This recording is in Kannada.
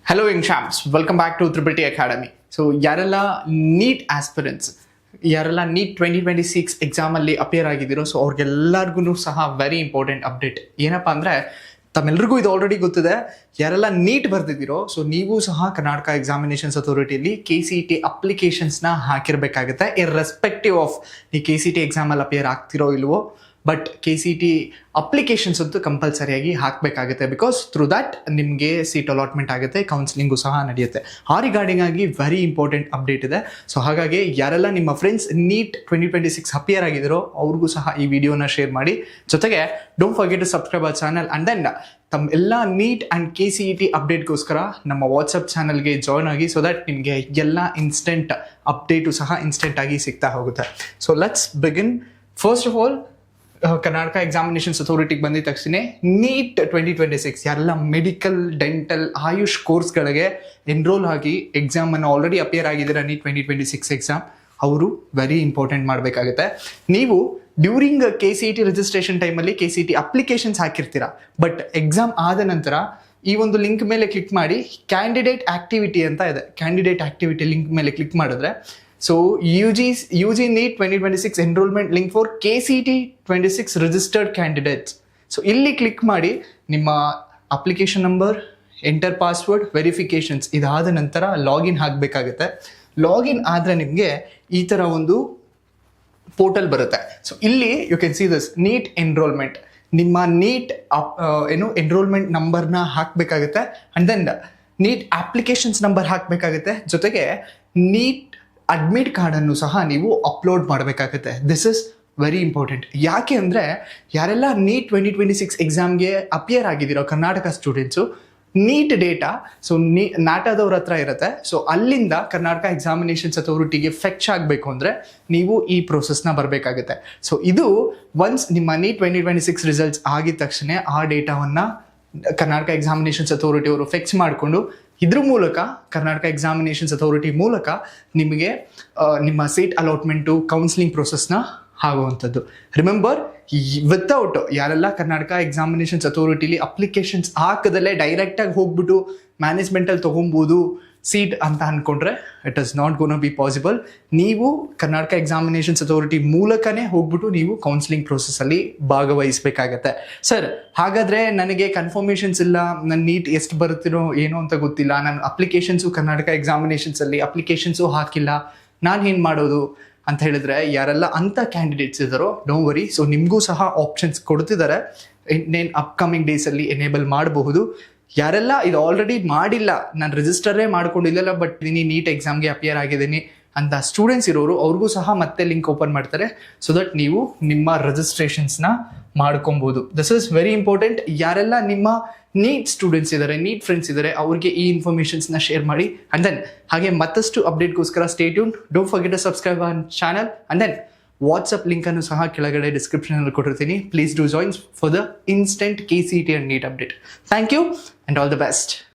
Hello, young champs. Welcome back to Triple T Academy. So, ಯಾರೆಲ್ಲ ನೀಟ್ ಆಸ್ಪಿರೆಂಟ್ಸ್ ಯಾರೆಲ್ಲ ನೀಟ್ 2026 ಎಕ್ಸಾಮಲ್ಲಿ ಅಪಿಯರ್ ಆಗಿದ್ದೀರೋ ಸೊ ಅವ್ರಿಗೆಲ್ಲರಿಗೂ ಸಹ ವೆರಿ ಇಂಪಾರ್ಟೆಂಟ್ ಅಪ್ಡೇಟ್ ಏನಪ್ಪ ಅಂದರೆ ತಮ್ಮೆಲ್ಲರಿಗೂ ಇದು ಆಲ್ರೆಡಿ ಗೊತ್ತಿದೆ. ಯಾರೆಲ್ಲ ನೀಟ್ ಬರ್ತಿದ್ದೀರೋ ಸೊ ನೀವು ಸಹ ಕರ್ನಾಟಕ ಎಕ್ಸಾಮಿನೇಷನ್ಸ್ ಅಥಾರಿಟಿಯಲ್ಲಿ KCET ಅಪ್ಲಿಕೇಶನ್ಸ್ನ ಹಾಕಿರಬೇಕಾಗುತ್ತೆ. ಇರ್ರೆಸ್ಪೆಕ್ಟಿವ್ ಆಫ್ ಈ KCET ಎಕ್ಸಾಮಲ್ಲಿ ಅಪಿಯರ್ ಆಗ್ತಿರೋ ಇಲ್ವೋ, ಬಟ್ KCET ಅಪ್ಲಿಕೇಶನ್ಸ್ ಅಂತೂ ಕಂಪಲ್ಸರಿಯಾಗಿ ಹಾಕಬೇಕಾಗುತ್ತೆ. ಬಿಕಾಸ್ ಥ್ರೂ ದ್ಯಾಟ್ ನಿಮಗೆ ಸೀಟ್ ಅಲಾಟ್ಮೆಂಟ್ ಆಗುತ್ತೆ, ಕೌನ್ಸಿಲಿಂಗು ಸಹ ನಡೆಯುತ್ತೆ. ಆ ರಿಗಾರ್ಡಿಂಗ್ ಆಗಿ ವೆರಿ ಇಂಪಾರ್ಟೆಂಟ್ ಅಪ್ಡೇಟ್ ಇದೆ. ಸೊ ಹಾಗಾಗಿ ಯಾರೆಲ್ಲ ನಿಮ್ಮ ಫ್ರೆಂಡ್ಸ್ ನೀಟ್ 2026 ಅಪಿಯರ್ ಆಗಿದ್ದೀರೋ ಅವ್ರಿಗೂ ಸಹ ಈ ವಿಡಿಯೋನ ಶೇರ್ ಮಾಡಿ. ಜೊತೆಗೆ don't forget to subscribe our channel and then ತಮ್ಮ ಎಲ್ಲ ನೀಟ್ ಆ್ಯಂಡ್ KCET ಅಪ್ಡೇಟ್ಗೋಸ್ಕರ ನಮ್ಮ ವಾಟ್ಸಪ್ ಚಾನಲ್ಗೆ ಜಾಯ್ನ್ ಆಗಿ. ಸೊ ದಟ್ ನಿಮಗೆ ಎಲ್ಲ ಇನ್ಸ್ಟೆಂಟ್ ಅಪ್ಡೇಟು ಸಹ ಇನ್ಸ್ಟೆಂಟ್ ಆಗಿ ಸಿಗ್ತಾ ಹೋಗುತ್ತೆ. So let's begin. First of all, Karnataka examinations ಅಥಾರಿಟಿಗೆ ಬಂದಿದ ತಕ್ಷಣ ನೀಟ್ 2026 ಯಾರೆಲ್ಲ ಮೆಡಿಕಲ್, ಡೆಂಟಲ್, ಆಯುಷ್ ಕೋರ್ಸ್ಗಳಿಗೆ ಎನ್ರೋಲ್ ಆಗಿ ಎಕ್ಸಾಮನ್ನು ಆಲ್ರೆಡಿ ಅಪಿಯರ್ ಆಗಿದ್ದೀರಾ ನೀಟ್ 2026 ಎಕ್ಸಾಮ್, ಅವರು ವೆರಿ ಇಂಪಾರ್ಟೆಂಟ್ ಮಾಡಬೇಕಾಗುತ್ತೆ. ನೀವು ಡ್ಯೂರಿಂಗ್ KCET ರಿಜಿಸ್ಟ್ರೇಷನ್ ಟೈಮಲ್ಲಿ KCET ಅಪ್ಲಿಕೇಶನ್ಸ್ ಹಾಕಿರ್ತೀರಾ, ಬಟ್ ಎಕ್ಸಾಮ್ ಆದ ನಂತರ ಈ ಒಂದು ಲಿಂಕ್ ಮೇಲೆ ಕ್ಲಿಕ್ ಮಾಡಿ ಕ್ಯಾಂಡಿಡೇಟ್ ಆಕ್ಟಿವಿಟಿ ಅಂತ ಇದೆ. ಕ್ಯಾಂಡಿಡೇಟ್ ಆಕ್ಟಿವಿಟಿ ಲಿಂಕ್ ಮೇಲೆ ಕ್ಲಿಕ್ ಮಾಡಿದ್ರೆ so UG NEET 2026 enrollment link for KCET 26 registered candidates. So ಇಲ್ಲಿ ಕ್ಲಿಕ್ ಮಾಡಿ ನಿಮ್ಮ application number, enter password, verifications ಇದಾದ ನಂತರ ಲಾಗಿನ್ ಆಗಬೇಕಾಗುತ್ತೆ. ಲಾಗಿನ್ ಆದರೆ ನಿಮಗೆ ಈ ಥರ ಒಂದು ಪೋರ್ಟಲ್ ಬರುತ್ತೆ. ಸೊ ಇಲ್ಲಿ you can see this NEET enrollment. ನಿಮ್ಮ ನೀಟ್ ಎನ್ರೋಲ್ಮೆಂಟ್ ನಂಬರ್ನ ಹಾಕಬೇಕಾಗುತ್ತೆ and then NEET applications number ಹಾಕಬೇಕಾಗುತ್ತೆ. ಜೊತೆಗೆ ನೀಟ್ ಅಡ್ಮಿಟ್ ಕಾರ್ಡನ್ನು ಸಹ ನೀವು ಅಪ್ಲೋಡ್ ಮಾಡಬೇಕಾಗುತ್ತೆ. This is very important. ಯಾಕೆ ಅಂದರೆ ಯಾರೆಲ್ಲ ನೀಟ್ 2026 ಎಕ್ಸಾಮ್ಗೆ ಅಪಿಯರ್ ಆಗಿದ್ದೀರೋ Karnataka students, NEET data so ನಾಟಾದವ್ರ ಹತ್ರ ಇರುತ್ತೆ. ಸೊ ಅಲ್ಲಿಂದ ಕರ್ನಾಟಕ ಎಕ್ಸಾಮಿನೇಷನ್ಸ್ ಅಥಾರಿಟಿಗೆ ಫೆಚ್ ಆಗಬೇಕು ಅಂದರೆ ನೀವು ಈ ಪ್ರೋಸೆಸ್ನ ಬರಬೇಕಾಗುತ್ತೆ. ಸೊ ಇದು ಒನ್ಸ್ ನಿಮ್ಮ ನೀಟ್ 2026 ರಿಸಲ್ಟ್ಸ್ ಆಗಿದ ತಕ್ಷಣ ಆ ಡೇಟಾವನ್ನು ಕರ್ನಾಟಕ ಎಕ್ಸಾಮಿನೇಷನ್ಸ್ ಅಥಾರಿಟಿ ಅವರು ಫಿಕ್ಸ್ ಮಾಡಿಕೊಂಡು ಇದ್ರ ಮೂಲಕ ಕರ್ನಾಟಕ ಎಕ್ಸಾಮಿನೇಷನ್ಸ್ ಅಥಾರಿಟಿ ಮೂಲಕ ನಿಮಗೆ ನಿಮ್ಮ ಸೀಟ್ ಅಲಾಟ್ಮೆಂಟು, ಕೌನ್ಸಿಲಿಂಗ್ ಪ್ರೊಸೆಸ್ನ ಆಗುವಂಥದ್ದು. ರಿಮೆಂಬರ್, ವಿತೌಟ್ ಯಾರೆಲ್ಲ ಕರ್ನಾಟಕ ಎಕ್ಸಾಮಿನೇಷನ್ಸ್ ಅಥಾರಿಟಿಲಿ ಅಪ್ಲಿಕೇಶನ್ಸ್ ಹಾಕದಲ್ಲೇ ಡೈರೆಕ್ಟಾಗಿ ಹೋಗ್ಬಿಟ್ಟು ಮ್ಯಾನೇಜ್ಮೆಂಟಲ್ಲಿ ತೊಗೊಬೋದು ಸೀಟ್ ಅಂತ ಅಂದ್ಕೊಂಡ್ರೆ it is not gonna be possible. ನೀವು ಕರ್ನಾಟಕ ಎಕ್ಸಾಮಿನೇಷನ್ಸ್ ಅಥಾರಿಟಿ ಮೂಲಕನೇ ಹೋಗ್ಬಿಟ್ಟು ನೀವು ಕೌನ್ಸಿಲಿಂಗ್ ಪ್ರೊಸೆಸ್ಸಲ್ಲಿ ಭಾಗವಹಿಸಬೇಕಾಗತ್ತೆ. ಸರ್, ಹಾಗಾದರೆ ನನಗೆ ಕನ್ಫರ್ಮೇಷನ್ಸ್ ಇಲ್ಲ, ನನ್ನ ನೀಟ್ ಎಷ್ಟು ಬರುತ್ತಿರೋ ಏನೋ ಅಂತ ಗೊತ್ತಿಲ್ಲ, ನನ್ನ ಅಪ್ಲಿಕೇಶನ್ಸು ಕರ್ನಾಟಕ ಎಕ್ಸಾಮಿನೇಷನ್ಸಲ್ಲಿ ಅಪ್ಲಿಕೇಶನ್ಸು ಹಾಕಿಲ್ಲ, ನಾನು ಏನು ಮಾಡೋದು ಅಂತ ಹೇಳಿದ್ರೆ ಯಾರೆಲ್ಲ ಅಂಥ ಕ್ಯಾಂಡಿಡೇಟ್ಸ್ ಇದ್ದಾರೋ ಡೋಂಟ್ ವರಿ. ಸೊ ನಿಮಗೂ ಸಹ ಆಪ್ಷನ್ಸ್ ಕೊಡ್ತಿದ್ದಾರೆ. ಇನ್ನೇನು ಅಪ್ಕಮಿಂಗ್ ಡೇಸಲ್ಲಿ ಎನೇಬಲ್ ಮಾಡಬಹುದು. ಯಾರೆಲ್ಲ ಇದು ಆಲ್ರೆಡಿ ಮಾಡಿಲ್ಲ, ನಾನು ರಿಜಿಸ್ಟರೇ ಮಾಡ್ಕೊಂಡಿಲ್ಲ ಬಟ್ ನೀಟ್ ಎಕ್ಸಾಮ್ಗೆ ಅಪಿಯರ್ ಆಗಿದ್ದೀನಿ ಅಂತ ಸ್ಟೂಡೆಂಟ್ಸ್ ಇರೋರು ಅವ್ರಿಗೂ ಸಹ ಮತ್ತೆ ಲಿಂಕ್ ಓಪನ್ ಮಾಡ್ತಾರೆ. ಸೊ ದಟ್ ನೀವು ನಿಮ್ಮ ರಿಜಿಸ್ಟ್ರೇಷನ್ಸ್ನ ಮಾಡ್ಕೊಬೋದು. This is very important. ಯಾರೆಲ್ಲ ನಿಮ್ಮ ನೀಟ್ ಸ್ಟೂಡೆಂಟ್ಸ್ ಇದ್ದಾರೆ, ನೀಟ್ ಫ್ರೆಂಡ್ಸ್ ಇದ್ದಾರೆ, ಅವ್ರಿಗೆ ಈ ಇನ್ಫಾರ್ಮೇಷನ್ಸ್ನ ಶೇರ್ ಮಾಡಿ. ಆ್ಯಂಡ್ ದೆನ್ ಹಾಗೆ ಮತ್ತಷ್ಟು ಅಪ್ಡೇಟ್ಗೋಸ್ಕರ stay tune. Don't forget to subscribe our channel and then WhatsApp ಲಿಂಕನ್ನು ಸಹ ಕೆಳಗಡೆ ಡಿಸ್ಕ್ರಿಪ್ಷನಲ್ಲಿ ಕೊಟ್ಟಿರ್ತೀನಿ. Please do join for the instant KCET and NEET update. Thank you and all the best.